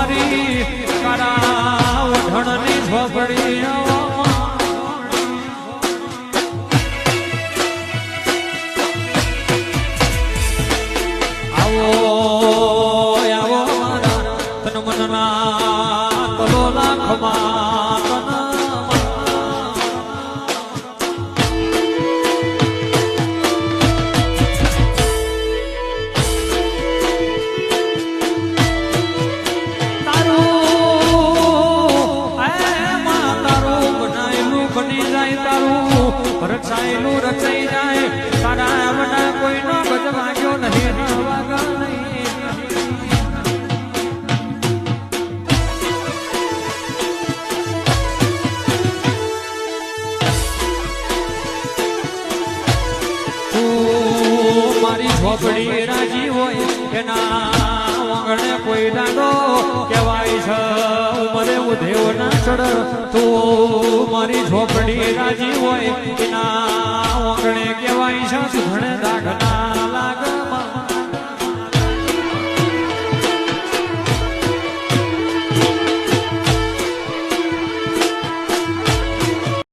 મારી કારા વઢણની ઝોપડી આવો આવો મારા તન મનના તલો લાખમાં રચાયેલું રચાઈ જાય તારા વડા કોઈનો ગજ વાગ્યો નહીં વાગા નહીં તું મારી ઝોપડી રાજી હોય એના વાંગણે કોઈ દાડો કહેવાય છે ઉમરે ઉધેવ ના ચડ તું મારી ઝોપડી રાજી હોય એના વાંગણે કહેવાય છે સુઘણે દાગના